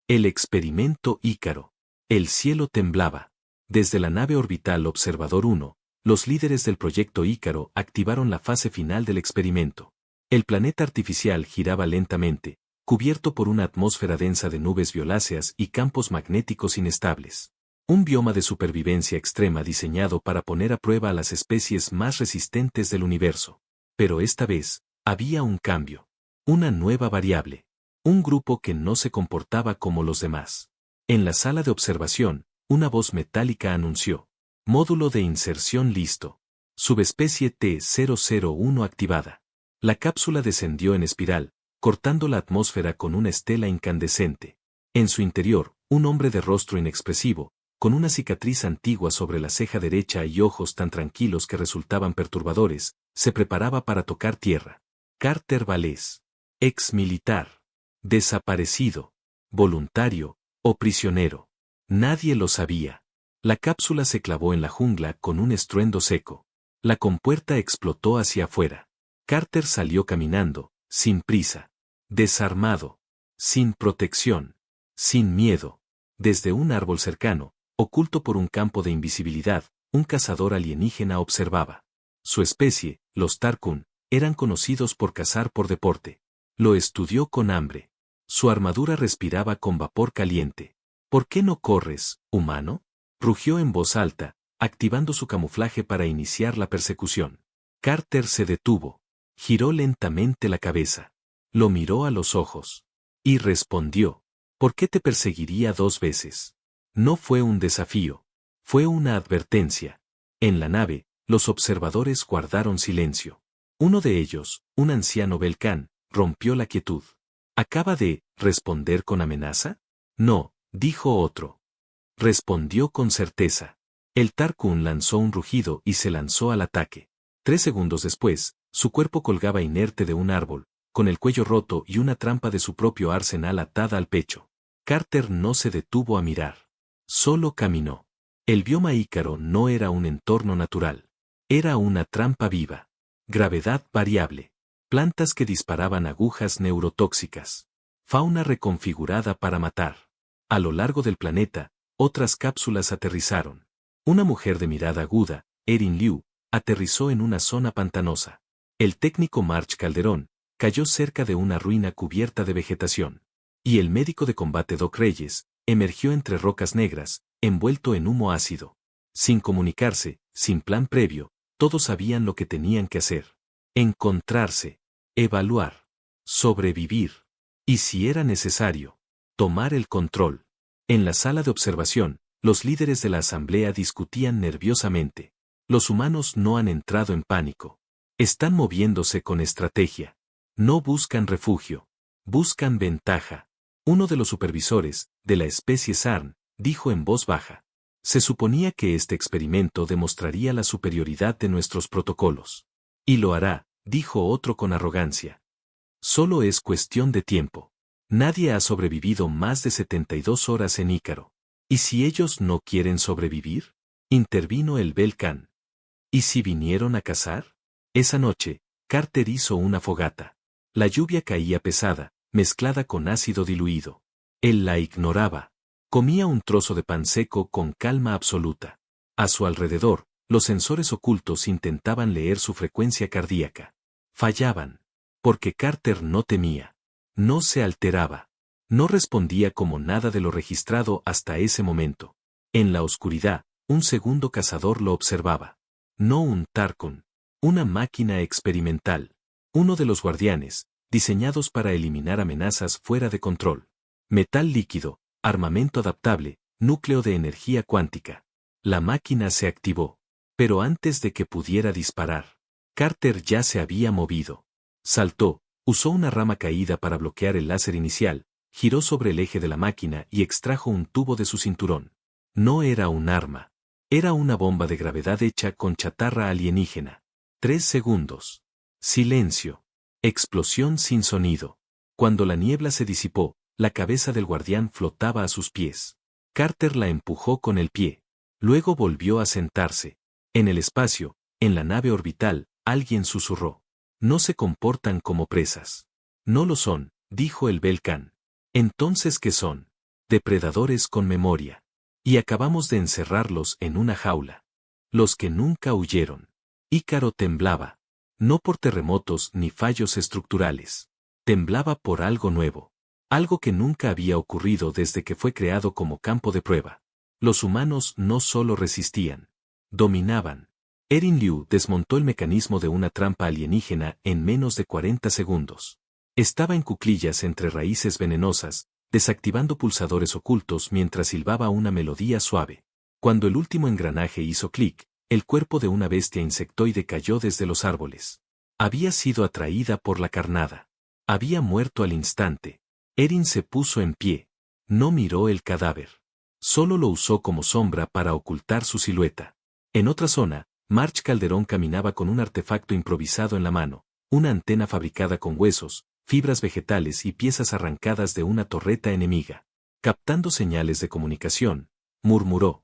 El experimento Ícaro. El cielo temblaba. Desde la nave orbital Observador 1, los líderes del proyecto Ícaro activaron la fase final del experimento. El planeta artificial giraba lentamente, cubierto por una atmósfera densa de nubes violáceas y campos magnéticos inestables. Un bioma de supervivencia extrema diseñado para poner a prueba a las especies más resistentes del universo. Pero esta vez, había un cambio. Una nueva variable. Un grupo que no se comportaba como los demás. En la sala de observación, una voz metálica anunció. Módulo de inserción listo. Subespecie T-001 activada. La cápsula descendió en espiral, cortando la atmósfera con una estela incandescente. En su interior, un hombre de rostro inexpresivo, con una cicatriz antigua sobre la ceja derecha y ojos tan tranquilos que resultaban perturbadores, se preparaba para tocar tierra. Carter Valles. Ex militar. Desaparecido. Voluntario. O prisionero. Nadie lo sabía. La cápsula se clavó en la jungla con un estruendo seco. La compuerta explotó hacia afuera. Carter salió caminando, sin prisa. Desarmado. Sin protección. Sin miedo. Desde un árbol cercano, oculto por un campo de invisibilidad, un cazador alienígena observaba. Su especie, los Tarkun, eran conocidos por cazar por deporte. Lo estudió con hambre. Su armadura respiraba con vapor caliente. ¿Por qué no corres, humano? Rugió en voz alta, activando su camuflaje para iniciar la persecución. Carter se detuvo. Giró lentamente la cabeza. Lo miró a los ojos. Y respondió. ¿Por qué te perseguiría 2 veces? No fue un desafío. Fue una advertencia. En la nave, los observadores guardaron silencio. Uno de ellos, un anciano Belcán, rompió la quietud. ¿Acaba de responder con amenaza? No, dijo otro. Respondió con certeza. El Tarkun lanzó un rugido y se lanzó al ataque. 3 segundos después, su cuerpo colgaba inerte de un árbol, con el cuello roto y una trampa de su propio arsenal atada al pecho. Carter no se detuvo a mirar. Solo caminó. El bioma Ícaro no era un entorno natural. Era una trampa viva. Gravedad variable. Plantas que disparaban agujas neurotóxicas. Fauna reconfigurada para matar. A lo largo del planeta, otras cápsulas aterrizaron. Una mujer de mirada aguda, Erin Liu, aterrizó en una zona pantanosa. El técnico March Calderón cayó cerca de una ruina cubierta de vegetación. Y el médico de combate Doc Reyes emergió entre rocas negras, envuelto en humo ácido. Sin comunicarse, sin plan previo, todos sabían lo que tenían que hacer. Encontrarse, evaluar, sobrevivir. Y si era necesario, tomar el control. En la sala de observación, los líderes de la asamblea discutían nerviosamente. Los humanos no han entrado en pánico. Están moviéndose con estrategia. No buscan refugio. Buscan ventaja. Uno de los supervisores, de la especie Sarn, dijo en voz baja. Se suponía que este experimento demostraría la superioridad de nuestros protocolos. Y lo hará, dijo otro con arrogancia. Solo es cuestión de tiempo. Nadie ha sobrevivido más de 72 horas en Ícaro. ¿Y si ellos no quieren sobrevivir? Intervino el Belcán. ¿Y si vinieron a cazar? Esa noche, Carter hizo una fogata. La lluvia caía pesada, mezclada con ácido diluido. Él la ignoraba. Comía un trozo de pan seco con calma absoluta. A su alrededor, los sensores ocultos intentaban leer su frecuencia cardíaca. Fallaban. Porque Carter no temía. No se alteraba. No respondía como nada de lo registrado hasta ese momento. En la oscuridad, un segundo cazador lo observaba. No un Tarkun. Una máquina experimental. Uno de los guardianes, diseñados para eliminar amenazas fuera de control. Metal líquido, armamento adaptable, núcleo de energía cuántica. La máquina se activó. Pero antes de que pudiera disparar, Carter ya se había movido. Saltó, usó una rama caída para bloquear el láser inicial, giró sobre el eje de la máquina y extrajo un tubo de su cinturón. No era un arma. Era una bomba de gravedad hecha con chatarra alienígena. 3 segundos. Silencio. Explosión sin sonido. Cuando la niebla se disipó, la cabeza del guardián flotaba a sus pies. Carter la empujó con el pie. Luego volvió a sentarse. En el espacio, en la nave orbital, alguien susurró. No se comportan como presas. No lo son, dijo el Belcán. Entonces, ¿qué son? depredadores con memoria. Y acabamos de encerrarlos en una jaula. Los que nunca huyeron. Ícaro temblaba. No por terremotos ni fallos estructurales. Temblaba por algo nuevo. Algo que nunca había ocurrido desde que fue creado como campo de prueba. Los humanos no solo resistían. Dominaban. Erin Liu desmontó el mecanismo de una trampa alienígena en menos de 40 segundos. Estaba en cuclillas entre raíces venenosas, desactivando pulsadores ocultos mientras silbaba una melodía suave. Cuando el último engranaje hizo clic, el cuerpo de una bestia insectoide cayó desde los árboles. Había sido atraída por la carnada. Había muerto al instante. Erin se puso en pie. No miró el cadáver. Solo lo usó como sombra para ocultar su silueta. En otra zona, March Calderón caminaba con un artefacto improvisado en la mano, una antena fabricada con huesos, fibras vegetales y piezas arrancadas de una torreta enemiga. Captando señales de comunicación, murmuró.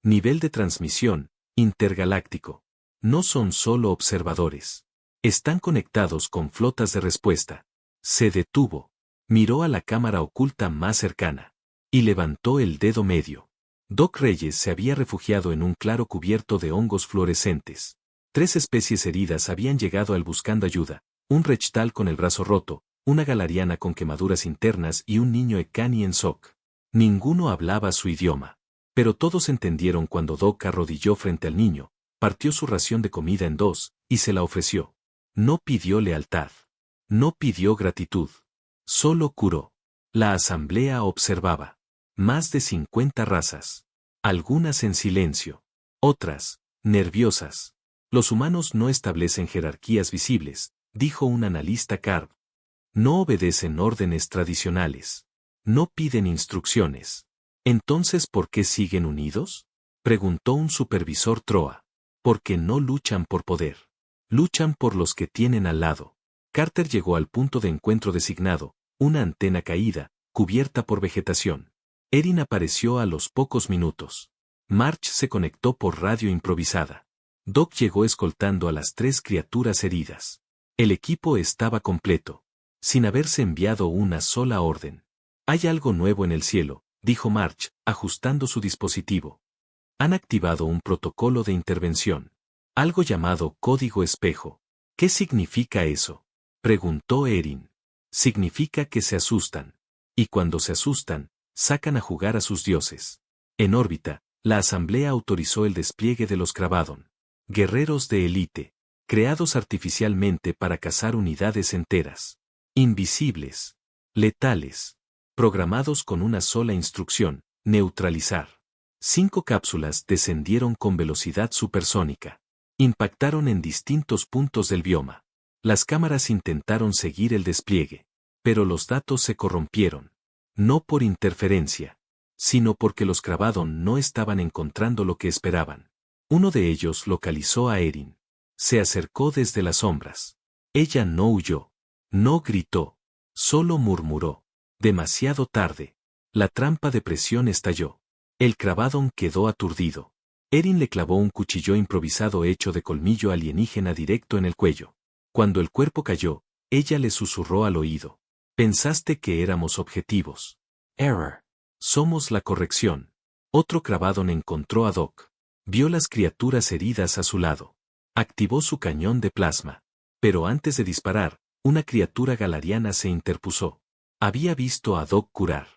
Nivel de transmisión, intergaláctico. No son solo observadores. Están conectados con flotas de respuesta. Se detuvo. Miró a la cámara oculta más cercana. Y levantó el dedo medio. Doc Reyes se había refugiado en un claro cubierto de hongos fluorescentes. 3 especies heridas habían llegado a él buscando ayuda, un rechtal con el brazo roto, una galariana con quemaduras internas y un niño Ekani en shock. Ninguno hablaba su idioma. Pero todos entendieron cuando Doc arrodilló frente al niño, partió su ración de comida en 2, y se la ofreció. No pidió lealtad. No pidió gratitud. Solo curó. La asamblea observaba. Más de 50 razas. Algunas en silencio. Otras, nerviosas. Los humanos no establecen jerarquías visibles, dijo un analista Carb. No obedecen órdenes tradicionales. No piden instrucciones. ¿Entonces por qué siguen unidos? Preguntó un supervisor Troa. Porque no luchan por poder. Luchan por los que tienen al lado. Carter llegó al punto de encuentro designado, una antena caída, cubierta por vegetación. Erin apareció a los pocos minutos. March se conectó por radio improvisada. Doc llegó escoltando a las 3 criaturas heridas. El equipo estaba completo, sin haberse enviado una sola orden. Hay algo nuevo en el cielo, dijo March, ajustando su dispositivo. Han activado un protocolo de intervención. Algo llamado código espejo. ¿Qué significa eso? Preguntó Erin. Significa que se asustan. Y cuando se asustan, sacan a jugar a sus dioses. En órbita, la asamblea autorizó el despliegue de los Cravadon. Guerreros de élite, creados artificialmente para cazar unidades enteras. Invisibles. Letales. Programados con una sola instrucción, neutralizar. 5 cápsulas descendieron con velocidad supersónica. Impactaron en distintos puntos del bioma. Las cámaras intentaron seguir el despliegue, pero los datos se corrompieron. No por interferencia, sino porque los Cravadon no estaban encontrando lo que esperaban. Uno de ellos localizó a Erin. Se acercó desde las sombras. Ella no huyó. No gritó. Solo murmuró. Demasiado tarde. La trampa de presión estalló. El Cravadon quedó aturdido. Erin le clavó un cuchillo improvisado hecho de colmillo alienígena directo en el cuello. Cuando el cuerpo cayó, ella le susurró al oído. Pensaste que éramos objetivos. Error. Somos la corrección. Otro Cravadon encontró a Doc. Vio las criaturas heridas a su lado. Activó su cañón de plasma. Pero antes de disparar, una criatura galariana se interpuso. Había visto a Doc curar.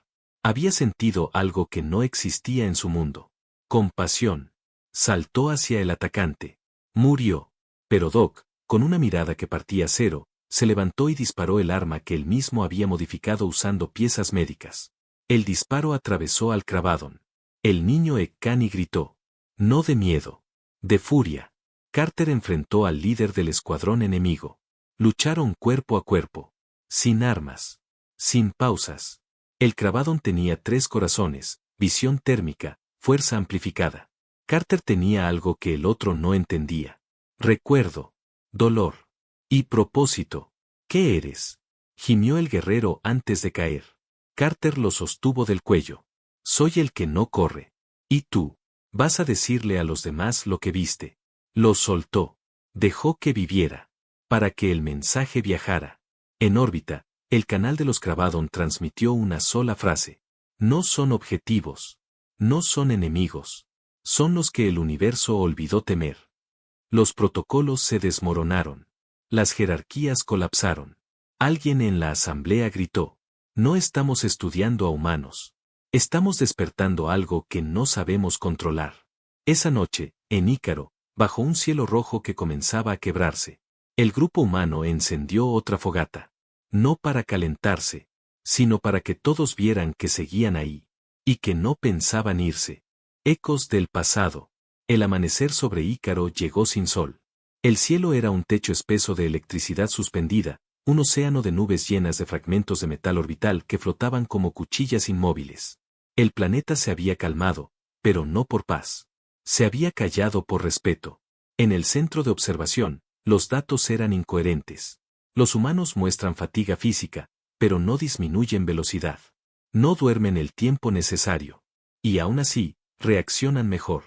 Había sentido algo que no existía en su mundo. Compasión. Saltó hacia el atacante. Murió. Pero Doc, con una mirada que partía a cero, se levantó y disparó el arma que él mismo había modificado usando piezas médicas. El disparo atravesó al Cravadon. El niño Ekani gritó. No de miedo. De furia. Carter enfrentó al líder del escuadrón enemigo. Lucharon cuerpo a cuerpo. Sin armas. Sin pausas. El Cravadon tenía 3 corazones, visión térmica, fuerza amplificada. Carter tenía algo que el otro no entendía. Recuerdo. Dolor. Y propósito. ¿Qué eres? Gimió el guerrero antes de caer. Carter lo sostuvo del cuello. Soy el que no corre. ¿Y tú? Vas a decirle a los demás lo que viste. Lo soltó. Dejó que viviera. Para que el mensaje viajara. En órbita, el canal de los Cravadon transmitió una sola frase. No son objetivos. No son enemigos. Son los que el universo olvidó temer. Los protocolos se desmoronaron. Las jerarquías colapsaron. Alguien en la asamblea gritó: no estamos estudiando a humanos. Estamos despertando algo que no sabemos controlar. Esa noche, en Ícaro, bajo un cielo rojo que comenzaba a quebrarse, el grupo humano encendió otra fogata. No para calentarse, sino para que todos vieran que seguían ahí, y que no pensaban irse. Ecos del pasado. El amanecer sobre Ícaro llegó sin sol. El cielo era un techo espeso de electricidad suspendida, un océano de nubes llenas de fragmentos de metal orbital que flotaban como cuchillas inmóviles. El planeta se había calmado, pero no por paz. Se había callado por respeto. En el centro de observación, los datos eran incoherentes. Los humanos muestran fatiga física, pero no disminuyen velocidad. No duermen el tiempo necesario. Y aún así, reaccionan mejor.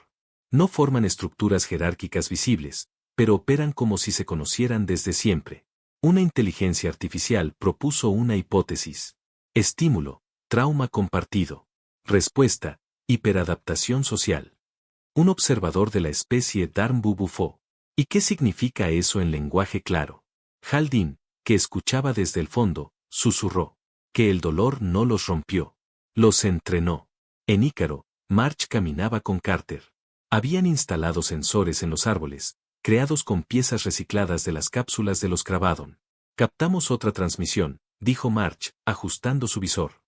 No forman estructuras jerárquicas visibles, pero operan como si se conocieran desde siempre. Una inteligencia artificial propuso una hipótesis. Estímulo, trauma compartido. Respuesta, hiperadaptación social. Un observador de la especie Darmbu bufó. ¿Y qué significa eso en lenguaje claro? Haldin, que escuchaba desde el fondo, susurró. Que el dolor no los rompió. Los entrenó. En Ícaro, March caminaba con Carter. Habían instalado sensores en los árboles, creados con piezas recicladas de las cápsulas de los Cravadon. Captamos otra transmisión, dijo March, ajustando su visor.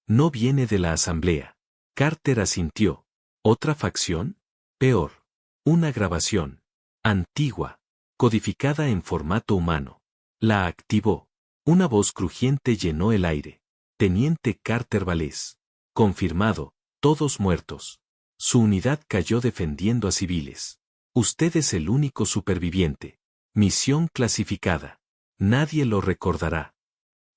No viene de la asamblea. Carter asintió. ¿Otra facción? Peor. Una grabación. Antigua. Codificada en formato humano. La activó. Una voz crujiente llenó el aire. Teniente Carter Valés. Confirmado, todos muertos. Su unidad cayó defendiendo a civiles. Usted es el único superviviente. Misión clasificada. Nadie lo recordará.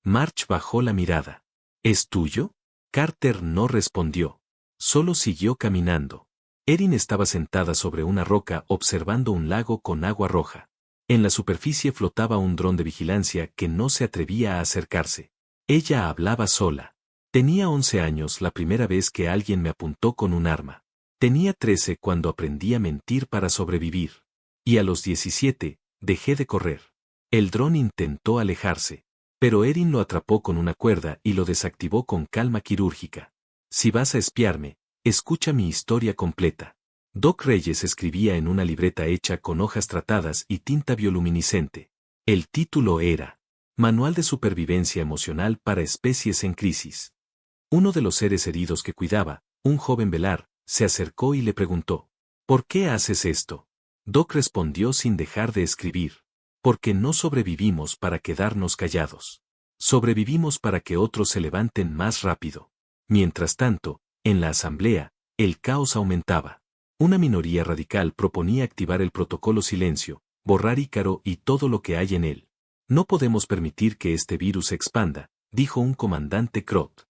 March bajó la mirada. ¿Es tuyo? Carter no respondió. Solo siguió caminando. Erin estaba sentada sobre una roca observando un lago con agua roja. En la superficie flotaba un dron de vigilancia que no se atrevía a acercarse. Ella hablaba sola. Tenía 11 años la primera vez que alguien me apuntó con un arma. Tenía 13 cuando aprendí a mentir para sobrevivir. Y a los 17, dejé de correr. El dron intentó alejarse, pero Erin lo atrapó con una cuerda y lo desactivó con calma quirúrgica. Si vas a espiarme, escucha mi historia completa. Doc Reyes escribía en una libreta hecha con hojas tratadas y tinta bioluminiscente. El título era Manual de Supervivencia Emocional para Especies en Crisis. Uno de los seres heridos que cuidaba, un joven velar, se acercó y le preguntó: ¿por qué haces esto? Doc respondió sin dejar de escribir: porque no sobrevivimos para quedarnos callados. Sobrevivimos para que otros se levanten más rápido. Mientras tanto, en la asamblea, el caos aumentaba. Una minoría radical proponía activar el protocolo silencio, borrar Ícaro y todo lo que hay en él. No podemos permitir que este virus se expanda, dijo un comandante Crot.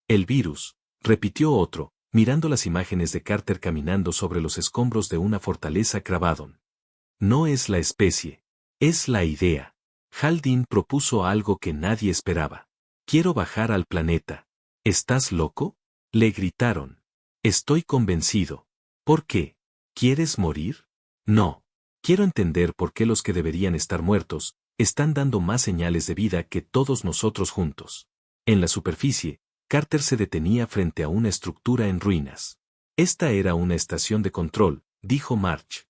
El virus, repitió otro, mirando las imágenes de Carter caminando sobre los escombros de una fortaleza Cravadon. No es la especie, es la idea. Haldin propuso algo que nadie esperaba. Quiero bajar al planeta. ¿Estás loco? Le gritaron. Estoy convencido. ¿Por qué? ¿Quieres morir? No. Quiero entender por qué los que deberían estar muertos, están dando más señales de vida que todos nosotros juntos. En la superficie, Carter se detenía frente a una estructura en ruinas. Esta era una estación de control, dijo March.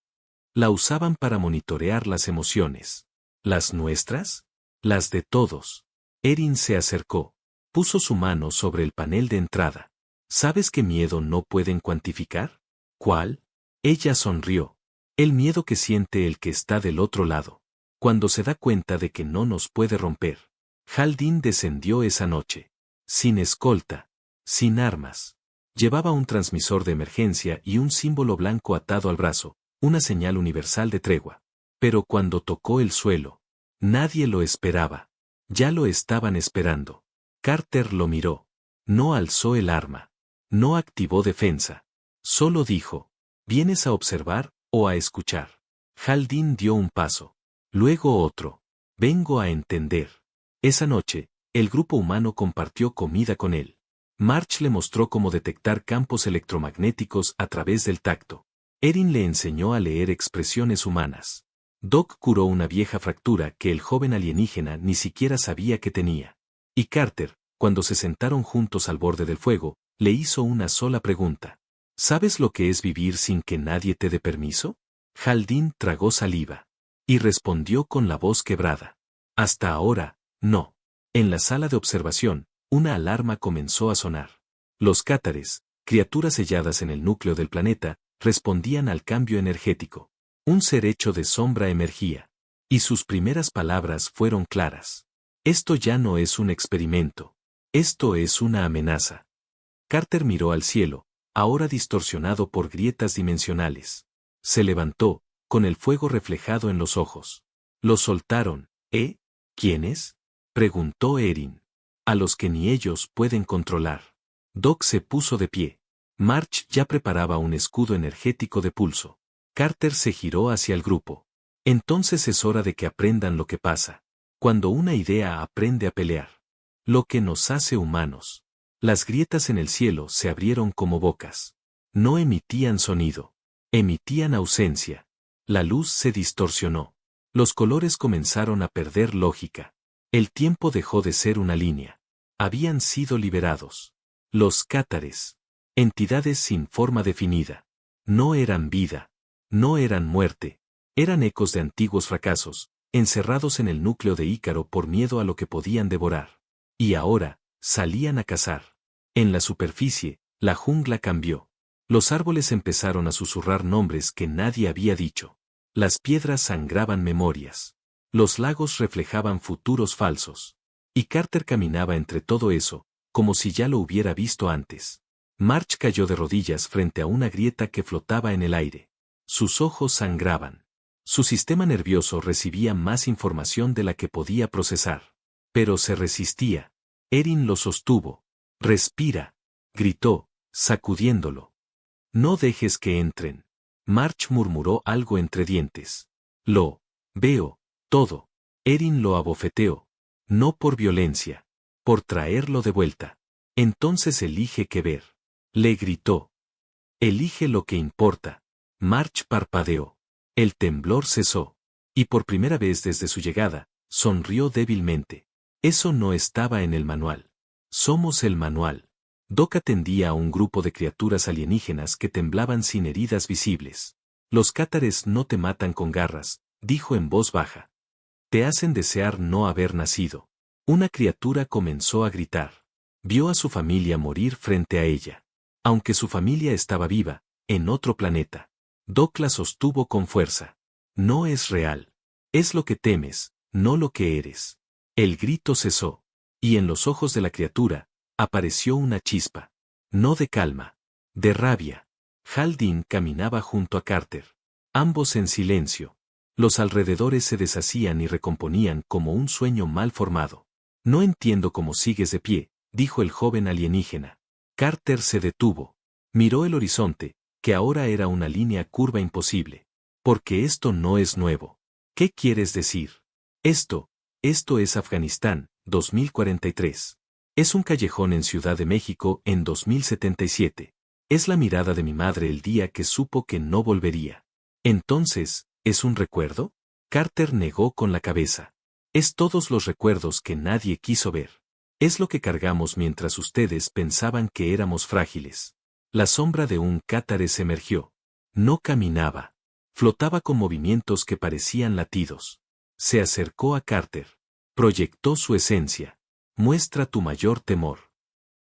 La usaban para monitorear las emociones. ¿Las nuestras? Las de todos. Erin se acercó. Puso su mano sobre el panel de entrada. ¿Sabes qué miedo no pueden cuantificar? ¿Cuál? Ella sonrió. El miedo que siente el que está del otro lado. Cuando se da cuenta de que no nos puede romper. Haldin descendió esa noche. Sin escolta. Sin armas. Llevaba un transmisor de emergencia y un símbolo blanco atado al brazo, una señal universal de tregua. Pero cuando tocó el suelo, nadie lo esperaba. Ya lo estaban esperando. Carter lo miró. No alzó el arma. No activó defensa. Solo dijo: ¿vienes a observar o a escuchar? Haldin dio un paso. Luego otro. Vengo a entender. Esa noche, el grupo humano compartió comida con él. March le mostró cómo detectar campos electromagnéticos a través del tacto. Erin le enseñó a leer expresiones humanas. Doc curó una vieja fractura que el joven alienígena ni siquiera sabía que tenía. Y Carter, cuando se sentaron juntos al borde del fuego, le hizo una sola pregunta. ¿Sabes lo que es vivir sin que nadie te dé permiso? Haldane tragó saliva. Y respondió con la voz quebrada. Hasta ahora, no. En la sala de observación, una alarma comenzó a sonar. Los cátares, criaturas selladas en el núcleo del planeta, respondían al cambio energético. Un ser hecho de sombra emergía. Y sus primeras palabras fueron claras. Esto ya no es un experimento. Esto es una amenaza. Carter miró al cielo, ahora distorsionado por grietas dimensionales. Se levantó, con el fuego reflejado en los ojos. Lo soltaron, ¿eh? ¿Quiénes? Preguntó Erin. A los que ni ellos pueden controlar. Doc se puso de pie. March ya preparaba un escudo energético de pulso. Carter se giró hacia el grupo. Entonces es hora de que aprendan lo que pasa. Cuando una idea aprende a pelear. Lo que nos hace humanos. Las grietas en el cielo se abrieron como bocas. No emitían sonido. Emitían ausencia. La luz se distorsionó. Los colores comenzaron a perder lógica. El tiempo dejó de ser una línea. Habían sido liberados. Los cátares. Entidades sin forma definida. No eran vida. No eran muerte. Eran ecos de antiguos fracasos, encerrados en el núcleo de Ícaro por miedo a lo que podían devorar. Y ahora, salían a cazar. En la superficie, la jungla cambió. Los árboles empezaron a susurrar nombres que nadie había dicho. Las piedras sangraban memorias. Los lagos reflejaban futuros falsos. Y Carter caminaba entre todo eso, como si ya lo hubiera visto antes. March cayó de rodillas frente a una grieta que flotaba en el aire. Sus ojos sangraban. Su sistema nervioso recibía más información de la que podía procesar. Pero se resistía. Erin lo sostuvo. «Respira», gritó, sacudiéndolo. «No dejes que entren». March murmuró algo entre dientes. «Lo veo, todo». Erin lo abofeteó. «No por violencia. Por traerlo de vuelta. Entonces elige qué ver». Le gritó. «Elige lo que importa». March parpadeó. El temblor cesó. Y por primera vez desde su llegada, sonrió débilmente. Eso no estaba en el manual. Somos el manual. Doc atendía a un grupo de criaturas alienígenas que temblaban sin heridas visibles. Los cátares no te matan con garras, dijo en voz baja. Te hacen desear no haber nacido. Una criatura comenzó a gritar. Vio a su familia morir frente a ella. Aunque su familia estaba viva, en otro planeta. Doc la sostuvo con fuerza. No es real. Es lo que temes, no lo que eres. El grito cesó. Y en los ojos de la criatura, apareció una chispa. No de calma. De rabia. Haldane caminaba junto a Carter. Ambos en silencio. Los alrededores se deshacían y recomponían como un sueño mal formado. No entiendo cómo sigues de pie, dijo el joven alienígena. Carter se detuvo. Miró el horizonte, que ahora era una línea curva imposible. Porque esto no es nuevo. ¿Qué quieres decir? Esto es Afganistán, 2043. Es un callejón en Ciudad de México en 2077. Es la mirada de mi madre el día que supo que no volvería. Entonces, ¿es un recuerdo? Carter negó con la cabeza. Es todos los recuerdos que nadie quiso ver. Es lo que cargamos mientras ustedes pensaban que éramos frágiles. La sombra de un cátares emergió. No caminaba. Flotaba con movimientos que parecían latidos. Se acercó a Carter. Proyectó su esencia. Muestra tu mayor temor.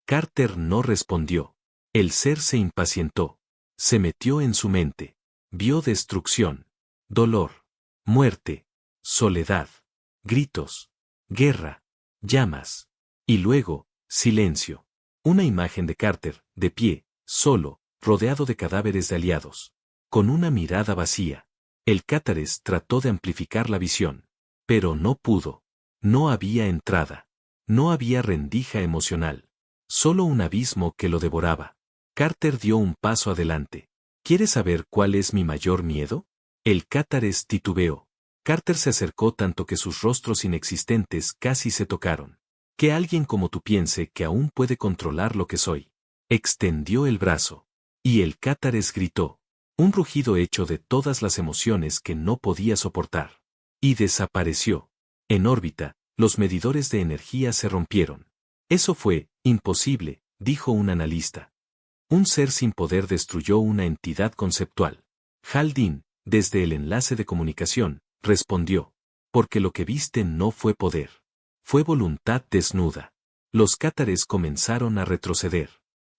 Carter no respondió. El ser se impacientó. Se metió en su mente. Vio destrucción. Dolor. Muerte. Soledad. Gritos. Guerra. Llamas. Y luego, silencio. Una imagen de Carter, de pie, solo, rodeado de cadáveres de aliados. Con una mirada vacía. El cátares trató de amplificar la visión. Pero no pudo. No había entrada. No había rendija emocional. Solo un abismo que lo devoraba. Carter dio un paso adelante. ¿Quieres saber cuál es mi mayor miedo? El cátares titubeó. Carter se acercó tanto que sus rostros inexistentes casi se tocaron. Que alguien como tú piense que aún puede controlar lo que soy. Extendió el brazo. Y el cátares gritó. Un rugido hecho de todas las emociones que no podía soportar. Y desapareció. En órbita, los medidores de energía se rompieron. Eso fue imposible, dijo un analista. Un ser sin poder destruyó una entidad conceptual. Haldin, desde el enlace de comunicación, respondió. Porque lo que viste no fue poder. Fue voluntad desnuda. Los cátares comenzaron a retroceder.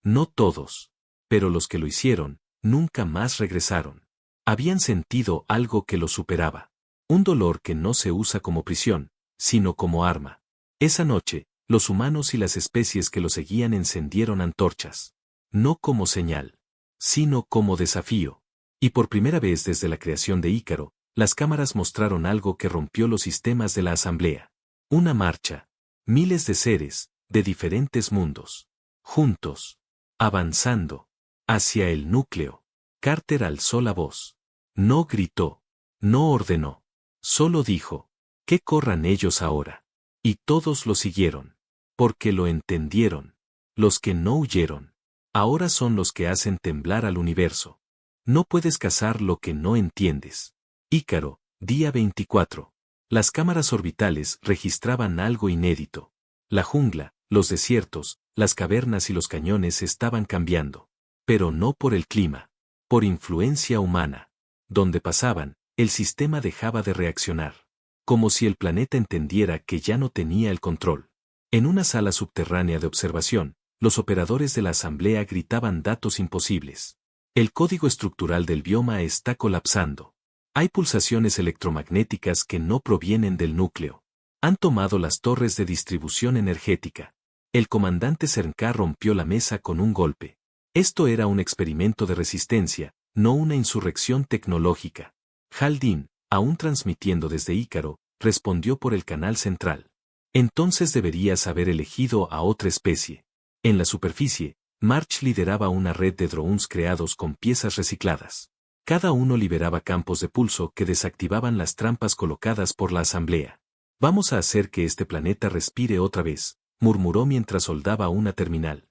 No todos. Pero los que lo hicieron, nunca más regresaron. Habían sentido algo que lo superaba. Un dolor que no se usa como prisión, sino como arma. Esa noche, los humanos y las especies que lo seguían encendieron antorchas. No como señal, sino como desafío. Y por primera vez desde la creación de Ícaro, las cámaras mostraron algo que rompió los sistemas de la asamblea. Una marcha. Miles de seres, de diferentes mundos. Juntos. Avanzando. Hacia el núcleo. Carter alzó la voz. No gritó. No ordenó. Solo dijo. Que corran ellos ahora. Y todos lo siguieron. Porque lo entendieron. Los que no huyeron. Ahora son los que hacen temblar al universo. No puedes cazar lo que no entiendes. Ícaro, día 24. Las cámaras orbitales registraban algo inédito. La jungla, los desiertos, las cavernas y los cañones estaban cambiando. Pero no por el clima. Por influencia humana. Donde pasaban, el sistema dejaba de reaccionar. Como si el planeta entendiera que ya no tenía el control. En una sala subterránea de observación, los operadores de la asamblea gritaban datos imposibles. El código estructural del bioma está colapsando. Hay pulsaciones electromagnéticas que no provienen del núcleo. Han tomado las torres de distribución energética. El comandante Cerncá rompió la mesa con un golpe. Esto era un experimento de resistencia, no una insurrección tecnológica. Haldin, aún transmitiendo desde Ícaro, respondió por el canal central. Entonces deberías haber elegido a otra especie. En la superficie, March lideraba una red de drones creados con piezas recicladas. Cada uno liberaba campos de pulso que desactivaban las trampas colocadas por la asamblea. Vamos a hacer que este planeta respire otra vez, murmuró mientras soldaba una terminal.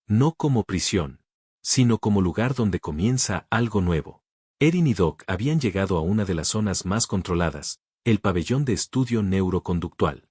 No como prisión, sino como lugar donde comienza algo nuevo. Erin y Doc habían llegado a una de las zonas más controladas, el pabellón de estudio neuroconductual.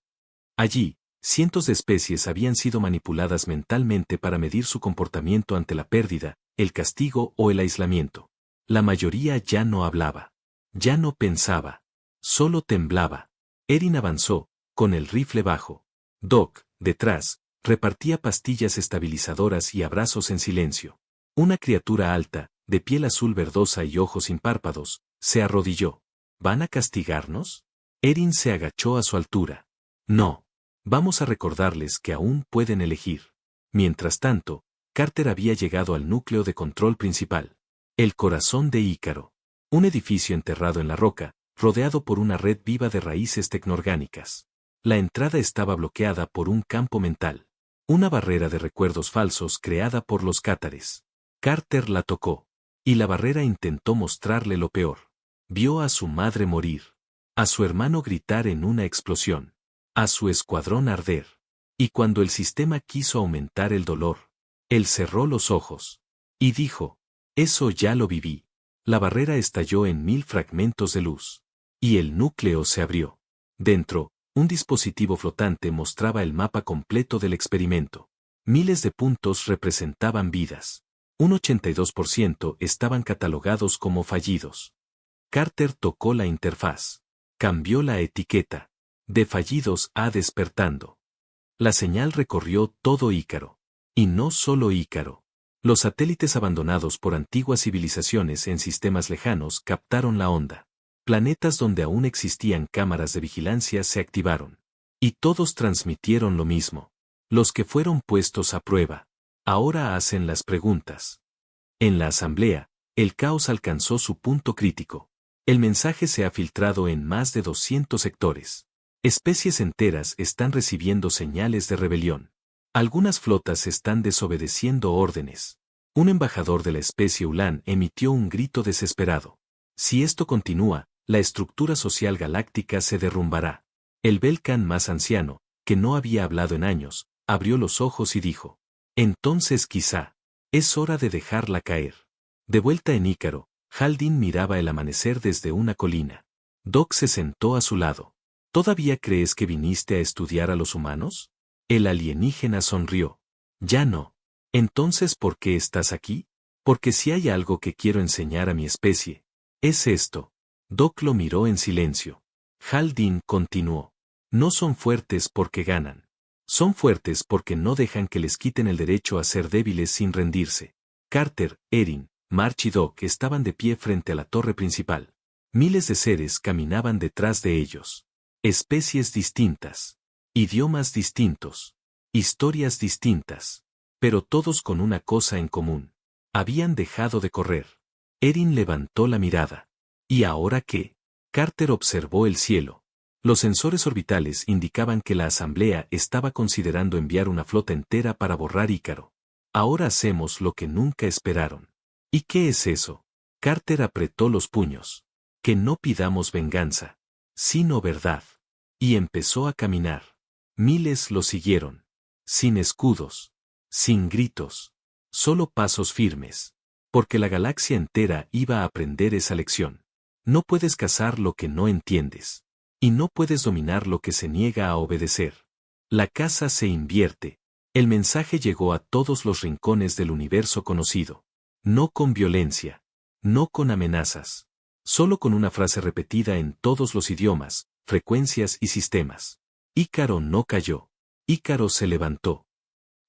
Allí, cientos de especies habían sido manipuladas mentalmente para medir su comportamiento ante la pérdida, el castigo o el aislamiento. La mayoría ya no hablaba. Ya no pensaba. Solo temblaba. Erin avanzó, con el rifle bajo. Doc, detrás, repartía pastillas estabilizadoras y abrazos en silencio. Una criatura alta, de piel azul verdosa y ojos sin párpados, se arrodilló. ¿Van a castigarnos? Erin se agachó a su altura. No. Vamos a recordarles que aún pueden elegir. Mientras tanto, Carter había llegado al núcleo de control principal. El corazón de Ícaro. Un edificio enterrado en la roca, rodeado por una red viva de raíces tecnoorgánicas. La entrada estaba bloqueada por un campo mental. Una barrera de recuerdos falsos creada por los cátares. Carter la tocó. Y la barrera intentó mostrarle lo peor. Vio a su madre morir. A su hermano gritar en una explosión. A su escuadrón arder. Y cuando el sistema quiso aumentar el dolor, él cerró los ojos. Y dijo, eso ya lo viví. La barrera estalló en 1000 fragmentos de luz. Y el núcleo se abrió. Dentro, un dispositivo flotante mostraba el mapa completo del experimento. Miles de puntos representaban vidas. Un 82% estaban catalogados como fallidos. Carter tocó la interfaz. Cambió la etiqueta. De fallidos a despertando. La señal recorrió todo Ícaro. Y no solo Ícaro. Los satélites abandonados por antiguas civilizaciones en sistemas lejanos captaron la onda. Planetas donde aún existían cámaras de vigilancia se activaron. Y todos transmitieron lo mismo. Los que fueron puestos a prueba. Ahora hacen las preguntas. En la asamblea, el caos alcanzó su punto crítico. El mensaje se ha filtrado en más de 200 sectores. Especies enteras están recibiendo señales de rebelión. Algunas flotas están desobedeciendo órdenes. Un embajador de la especie Ulan emitió un grito desesperado. Si esto continúa, la estructura social galáctica se derrumbará. El Belkan más anciano, que no había hablado en años, abrió los ojos y dijo: entonces quizá es hora de dejarla caer. De vuelta en Ícaro, Haldin miraba el amanecer desde una colina. Doc se sentó a su lado. ¿Todavía crees que viniste a estudiar a los humanos? El alienígena sonrió. Ya no. Entonces, ¿por qué estás aquí? Porque si hay algo que quiero enseñar a mi especie, es esto. Doc lo miró en silencio. Haldin continuó. No son fuertes porque ganan. Son fuertes porque no dejan que les quiten el derecho a ser débiles sin rendirse. Carter, Erin, March y Doc estaban de pie frente a la torre principal. Miles de seres caminaban detrás de ellos. Especies distintas. Idiomas distintos. Historias distintas. Pero todos con una cosa en común. Habían dejado de correr. Erin levantó la mirada. ¿Y ahora qué? Carter observó el cielo. Los sensores orbitales indicaban que la Asamblea estaba considerando enviar una flota entera para borrar Ícaro. Ahora hacemos lo que nunca esperaron. ¿Y qué es eso? Carter apretó los puños. Que no pidamos venganza, sino verdad. Y empezó a caminar. Miles lo siguieron. Sin escudos. Sin gritos. Solo pasos firmes. Porque la galaxia entera iba a aprender esa lección. No puedes cazar lo que no entiendes. Y no puedes dominar lo que se niega a obedecer. La caza se invierte. El mensaje llegó a todos los rincones del universo conocido. No con violencia. No con amenazas. Solo con una frase repetida en todos los idiomas, frecuencias y sistemas. Ícaro no cayó. Ícaro se levantó.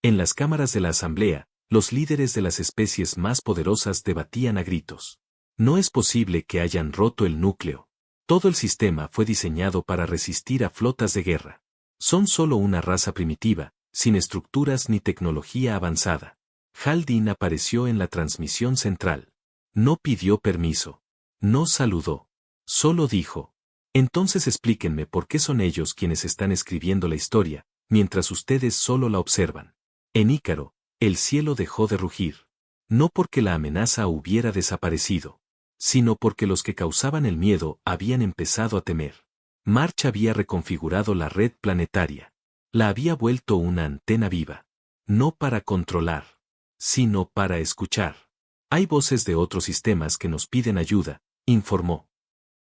En las cámaras de la Asamblea, los líderes de las especies más poderosas debatían a gritos. No es posible que hayan roto el núcleo. Todo el sistema fue diseñado para resistir a flotas de guerra. Son solo una raza primitiva, sin estructuras ni tecnología avanzada. Haldin apareció en la transmisión central. No pidió permiso. No saludó. Solo dijo: entonces explíquenme por qué son ellos quienes están escribiendo la historia, mientras ustedes solo la observan. En Ícaro, el cielo dejó de rugir. No porque la amenaza hubiera desaparecido, sino porque los que causaban el miedo habían empezado a temer. March había reconfigurado la red planetaria. La había vuelto una antena viva. No para controlar, sino para escuchar. Hay voces de otros sistemas que nos piden ayuda, informó.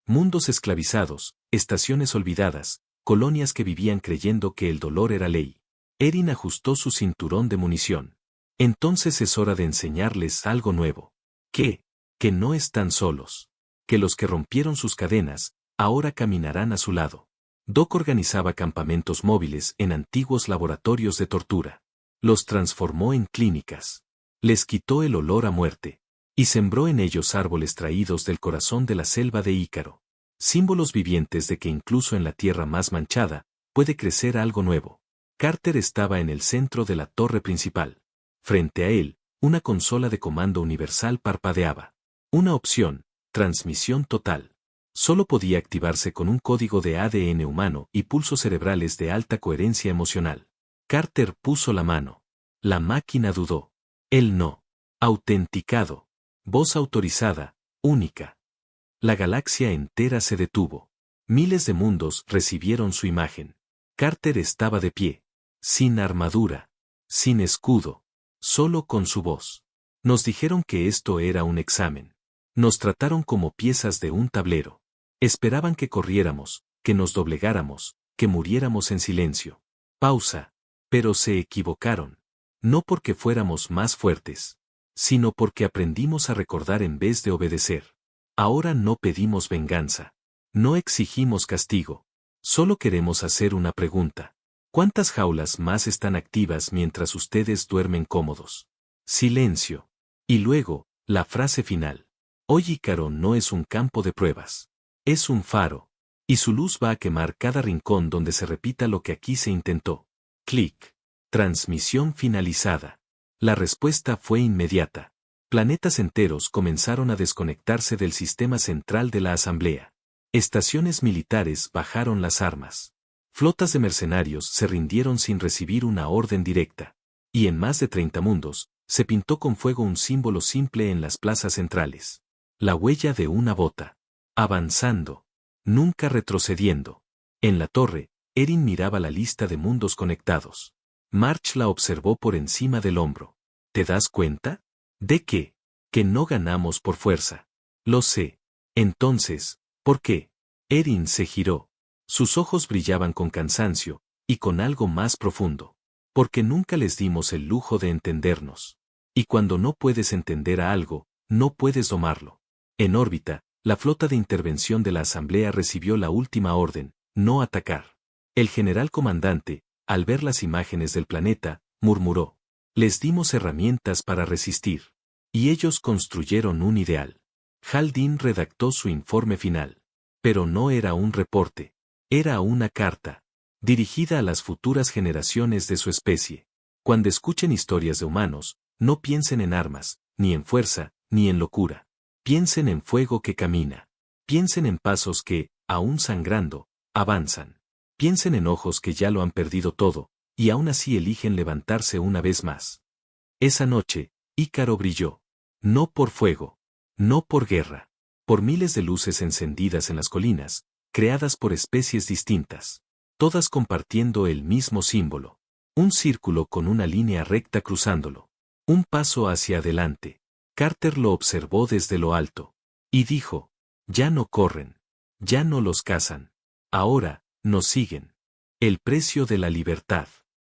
Mundos esclavizados, estaciones olvidadas, colonias que vivían creyendo que el dolor era ley. Erin ajustó su cinturón de munición. Entonces es hora de enseñarles algo nuevo. ¿Qué? Que no están solos. Que los que rompieron sus cadenas, ahora caminarán a su lado. Doc organizaba campamentos móviles en antiguos laboratorios de tortura. Los transformó en clínicas. Les quitó el olor a muerte. Y sembró en ellos árboles traídos del corazón de la selva de Ícaro. Símbolos vivientes de que incluso en la tierra más manchada, puede crecer algo nuevo. Carter estaba en el centro de la torre principal. Frente a él, una consola de comando universal parpadeaba. Una opción, transmisión total. Solo podía activarse con un código de ADN humano y pulsos cerebrales de alta coherencia emocional. Carter puso la mano. La máquina dudó. Él no. Autenticado. Voz autorizada, única. La galaxia entera se detuvo. Miles de mundos recibieron su imagen. Carter estaba de pie. Sin armadura. Sin escudo. Solo con su voz. Nos dijeron que esto era un examen. Nos trataron como piezas de un tablero. Esperaban que corriéramos, que nos doblegáramos, que muriéramos en silencio. Pausa. Pero se equivocaron. No porque fuéramos más fuertes, sino porque aprendimos a recordar en vez de obedecer. Ahora no pedimos venganza. No exigimos castigo. Solo queremos hacer una pregunta. ¿Cuántas jaulas más están activas mientras ustedes duermen cómodos? Silencio. Y luego, la frase final. Hoy Ícaro no es un campo de pruebas. Es un faro. Y su luz va a quemar cada rincón donde se repita lo que aquí se intentó. Clic. Transmisión finalizada. La respuesta fue inmediata. Planetas enteros comenzaron a desconectarse del sistema central de la Asamblea. Estaciones militares bajaron las armas. Flotas de mercenarios se rindieron sin recibir una orden directa. Y en más de 30 mundos, se pintó con fuego un símbolo simple en las plazas centrales. La huella de una bota. Avanzando. Nunca retrocediendo. En la torre, Erin miraba la lista de mundos conectados. March la observó por encima del hombro. ¿Te das cuenta? ¿De qué? Que no ganamos por fuerza. Lo sé. Entonces, ¿por qué? Erin se giró. Sus ojos brillaban con cansancio, y con algo más profundo. Porque nunca les dimos el lujo de entendernos. Y cuando no puedes entender a algo, no puedes domarlo. En órbita, la flota de intervención de la Asamblea recibió la última orden, no atacar. El general comandante, al ver las imágenes del planeta, murmuró. Les dimos herramientas para resistir. Y ellos construyeron un ideal. Haldane redactó su informe final. Pero no era un reporte. Era una carta. Dirigida a las futuras generaciones de su especie. Cuando escuchen historias de humanos, no piensen en armas, ni en fuerza, ni en locura. Piensen en fuego que camina. Piensen en pasos que, aún sangrando, avanzan. Piensen en ojos que ya lo han perdido todo, y aún así eligen levantarse una vez más. Esa noche, Ícaro brilló. No por fuego. No por guerra. Por miles de luces encendidas en las colinas, creadas por especies distintas. Todas compartiendo el mismo símbolo. Un círculo con una línea recta cruzándolo. Un paso hacia adelante. Carter lo observó desde lo alto. Y dijo, ya no corren. Ya no los cazan. Ahora, nos siguen. El precio de la libertad.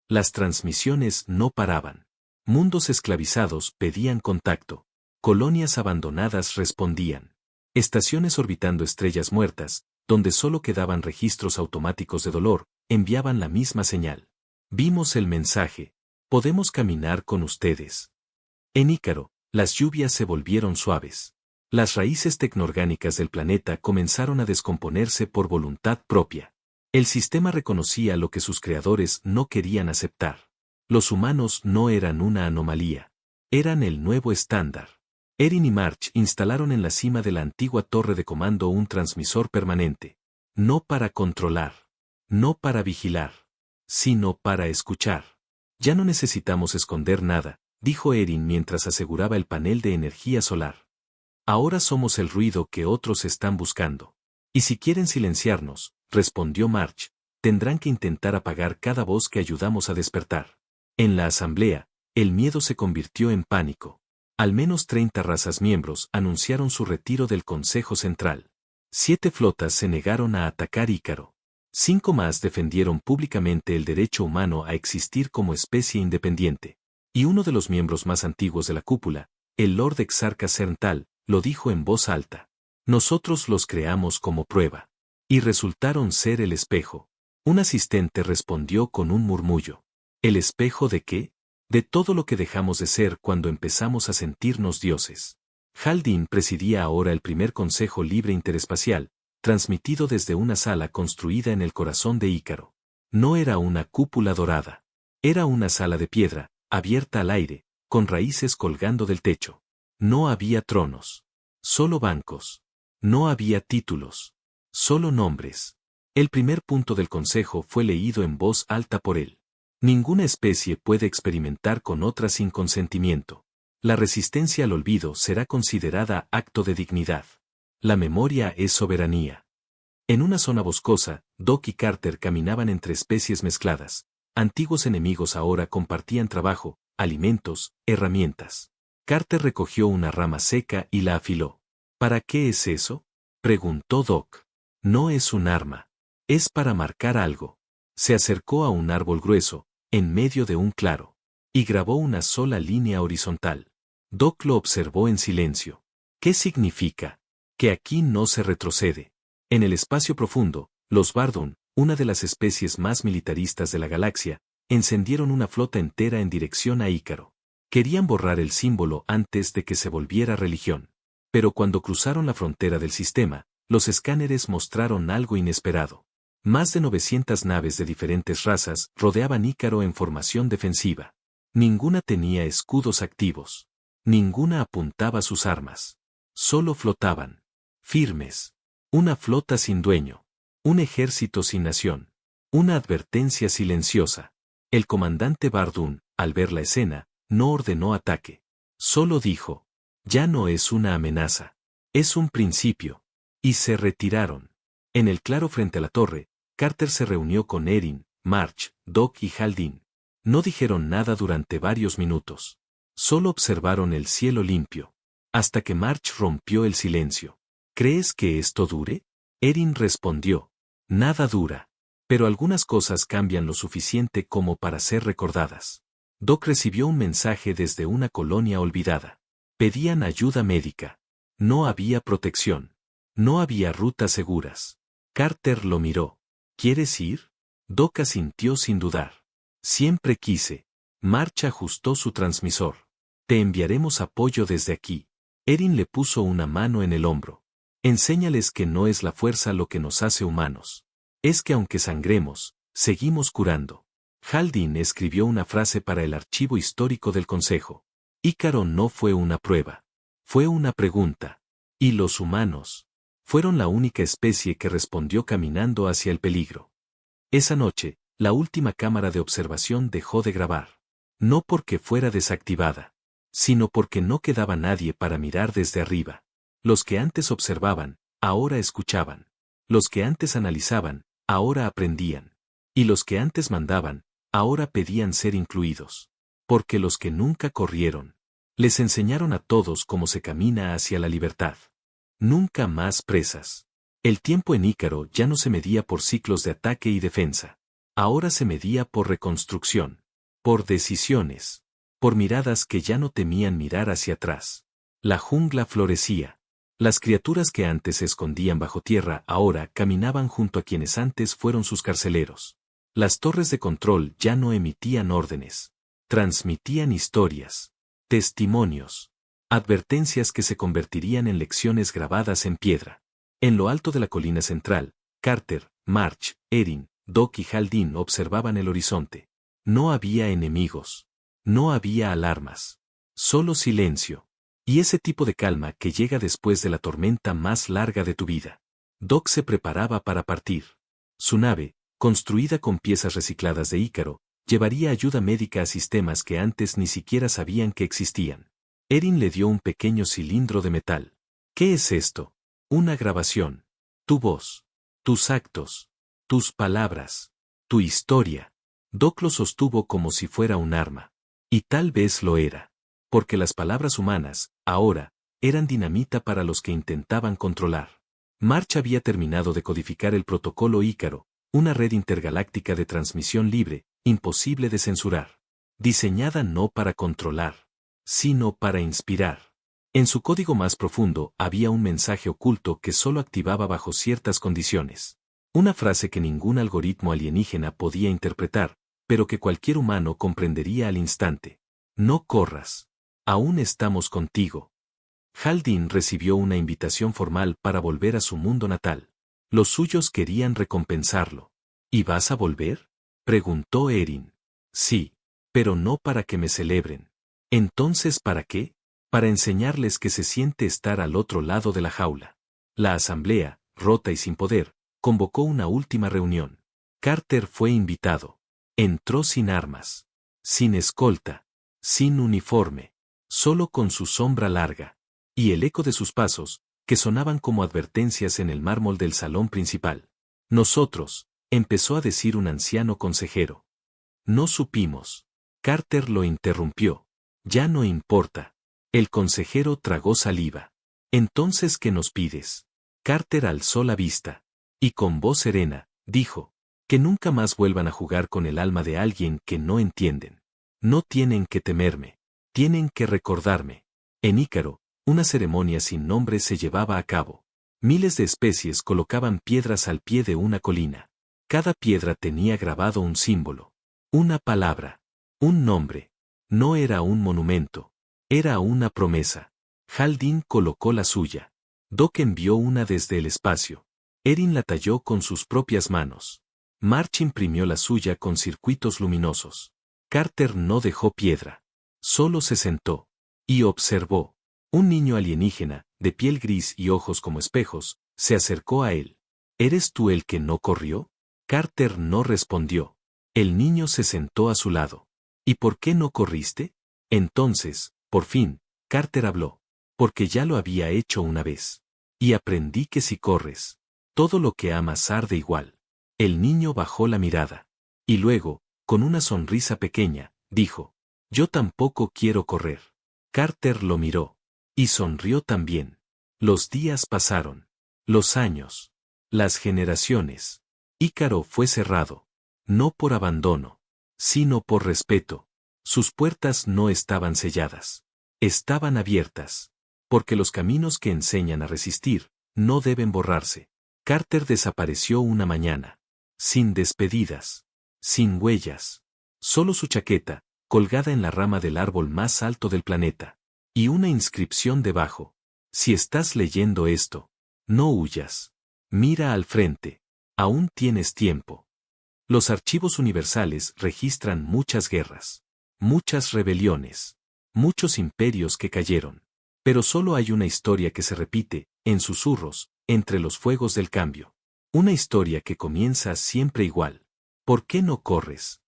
Las transmisiones no paraban. Mundos esclavizados pedían contacto. Colonias abandonadas respondían. Estaciones orbitando estrellas muertas, donde solo quedaban registros automáticos de dolor, enviaban la misma señal. Vimos el mensaje. Podemos caminar con ustedes. En Ícaro, las lluvias se volvieron suaves. Las raíces tecnoorgánicas del planeta comenzaron a descomponerse por voluntad propia. El sistema reconocía lo que sus creadores no querían aceptar. Los humanos no eran una anomalía. Eran el nuevo estándar. Erin y March instalaron en la cima de la antigua torre de comando un transmisor permanente. No para controlar. No para vigilar. Sino para escuchar. Ya no necesitamos esconder nada, dijo Erin mientras aseguraba el panel de energía solar. Ahora somos el ruido que otros están buscando. Y si quieren silenciarnos, respondió March, tendrán que intentar apagar cada voz que ayudamos a despertar. En la asamblea, el miedo se convirtió en pánico. Al menos 30 razas miembros anunciaron su retiro del Consejo Central. 7 flotas se negaron a atacar Ícaro. 5 más defendieron públicamente el derecho humano a existir como especie independiente. Y uno de los miembros más antiguos de la cúpula, el Lord Exarca Cerntal, lo dijo en voz alta. Nosotros los creamos como prueba. Y resultaron ser el espejo. Un asistente respondió con un murmullo. ¿El espejo de qué? De todo lo que dejamos de ser cuando empezamos a sentirnos dioses. Haldane presidía ahora el primer Consejo Libre Interespacial, transmitido desde una sala construida en el corazón de Ícaro. No era una cúpula dorada. Era una sala de piedra, abierta al aire, con raíces colgando del techo. No había tronos. Solo bancos. No había títulos. Solo nombres. El primer punto del consejo fue leído en voz alta por él. Ninguna especie puede experimentar con otra sin consentimiento. La resistencia al olvido será considerada acto de dignidad. La memoria es soberanía. En una zona boscosa, Doc y Carter caminaban entre especies mezcladas. Antiguos enemigos ahora compartían trabajo, alimentos, herramientas. Carter recogió una rama seca y la afiló. ¿Para qué es eso?, preguntó Doc. No es un arma. Es para marcar algo. Se acercó a un árbol grueso, en medio de un claro, y grabó una sola línea horizontal. Doc lo observó en silencio. ¿Qué significa? Que aquí no se retrocede. En el espacio profundo, los Bardun, una de las especies más militaristas de la galaxia, encendieron una flota entera en dirección a Ícaro. Querían borrar el símbolo antes de que se volviera religión. Pero cuando cruzaron la frontera del sistema, los escáneres mostraron algo inesperado. Más de 900 naves de diferentes razas rodeaban Ícaro en formación defensiva. Ninguna tenía escudos activos. Ninguna apuntaba sus armas. Solo flotaban. Firmes. Una flota sin dueño. Un ejército sin nación. Una advertencia silenciosa. El comandante Bardun, al ver la escena, no ordenó ataque. Solo dijo: ya no es una amenaza. Es un principio. Y se retiraron. En el claro frente a la torre, Carter se reunió con Erin, Marge, Doc y Hal Dean. No dijeron nada durante varios minutos. Solo observaron el cielo limpio. Hasta que Marge rompió el silencio. ¿Crees que esto dure? Erin respondió. Nada dura. Pero algunas cosas cambian lo suficiente como para ser recordadas. Doc recibió un mensaje desde una colonia olvidada. Pedían ayuda médica. No había protección. No había rutas seguras. Carter lo miró. ¿Quieres ir? Doc asintió sin dudar. Siempre quise. Marge ajustó su transmisor. Te enviaremos apoyo desde aquí. Erin le puso una mano en el hombro. Enséñales que no es la fuerza lo que nos hace humanos. Es que aunque sangremos, seguimos curando. Hal Dean escribió una frase para el archivo histórico del Consejo. Ícaro no fue una prueba. Fue una pregunta. ¿Y los humanos? Fueron la única especie que respondió caminando hacia el peligro. Esa noche, la última cámara de observación dejó de grabar. No porque fuera desactivada, sino porque no quedaba nadie para mirar desde arriba. Los que antes observaban, ahora escuchaban. Los que antes analizaban, ahora aprendían. Y los que antes mandaban, ahora pedían ser incluidos. Porque los que nunca corrieron, les enseñaron a todos cómo se camina hacia la libertad. Nunca más presas. El tiempo en Ícaro ya no se medía por ciclos de ataque y defensa. Ahora se medía por reconstrucción. Por decisiones. Por miradas que ya no temían mirar hacia atrás. La jungla florecía. Las criaturas que antes se escondían bajo tierra ahora caminaban junto a quienes antes fueron sus carceleros. Las torres de control ya no emitían órdenes. Transmitían historias. Testimonios. Advertencias que se convertirían en lecciones grabadas en piedra. En lo alto de la colina central, Carter, Marge, Erin, Doc y Hal Dean observaban el horizonte. No había enemigos. No había alarmas. Solo silencio. Y ese tipo de calma que llega después de la tormenta más larga de tu vida. Doc se preparaba para partir. Su nave, construida con piezas recicladas de Ícaro, llevaría ayuda médica a sistemas que antes ni siquiera sabían que existían. Erin le dio un pequeño cilindro de metal. ¿Qué es esto? Una grabación. Tu voz. Tus actos. Tus palabras. Tu historia. Doc lo sostuvo como si fuera un arma. Y tal vez lo era. Porque las palabras humanas, ahora, eran dinamita para los que intentaban controlar. Marge había terminado de codificar el protocolo Ícaro, una red intergaláctica de transmisión libre, imposible de censurar. Diseñada no para controlar, sino para inspirar. En su código más profundo había un mensaje oculto que solo activaba bajo ciertas condiciones. Una frase que ningún algoritmo alienígena podía interpretar, pero que cualquier humano comprendería al instante. No corras. Aún estamos contigo. Hal Dean recibió una invitación formal para volver a su mundo natal. Los suyos querían recompensarlo. ¿Y vas a volver? Preguntó Erin. Sí, pero no para que me celebren. Entonces, ¿para qué? Para enseñarles que se siente estar al otro lado de la jaula. La asamblea, rota y sin poder, convocó una última reunión. Carter fue invitado. Entró sin armas. Sin escolta. Sin uniforme. Solo con su sombra larga. Y el eco de sus pasos, que sonaban como advertencias en el mármol del salón principal. Nosotros, empezó a decir un anciano consejero. No supimos. Carter lo interrumpió. Ya no importa. El consejero tragó saliva. Entonces, ¿qué nos pides? Carter alzó la vista. Y con voz serena, dijo. Que nunca más vuelvan a jugar con el alma de alguien que no entienden. No tienen que temerme. Tienen que recordarme. En Ícaro, una ceremonia sin nombre se llevaba a cabo. Miles de especies colocaban piedras al pie de una colina. Cada piedra tenía grabado un símbolo. Una palabra. Un nombre. No era un monumento. Era una promesa. Hal Dean colocó la suya. Doc envió una desde el espacio. Erin la talló con sus propias manos. Marge imprimió la suya con circuitos luminosos. Carter no dejó piedra. Solo se sentó. Y observó. Un niño alienígena, de piel gris y ojos como espejos, se acercó a él. ¿Eres tú el que no corrió? Carter no respondió. El niño se sentó a su lado. ¿Y por qué no corriste? Entonces, por fin, Carter habló. Porque ya lo había hecho una vez. Y aprendí que si corres, todo lo que amas arde igual. El niño bajó la mirada. Y luego, con una sonrisa pequeña, dijo, yo tampoco quiero correr. Carter lo miró. Y sonrió también. Los días pasaron. Los años. Las generaciones. Ícaro fue cerrado. No por abandono, sino por respeto. Sus puertas no estaban selladas. Estaban abiertas. Porque los caminos que enseñan a resistir, no deben borrarse. Carter desapareció una mañana. Sin despedidas. Sin huellas. Solo su chaqueta, colgada en la rama del árbol más alto del planeta. Y una inscripción debajo. Si estás leyendo esto, no huyas. Mira al frente. Aún tienes tiempo. Los archivos universales registran muchas guerras. Muchas rebeliones. Muchos imperios que cayeron. Pero solo hay una historia que se repite, en susurros, entre los fuegos del cambio. Una historia que comienza siempre igual. ¿Por qué no corres?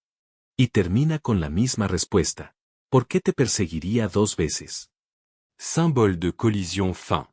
Y termina con la misma respuesta. ¿Por qué te perseguiría 2 veces? Symbole de collision fin.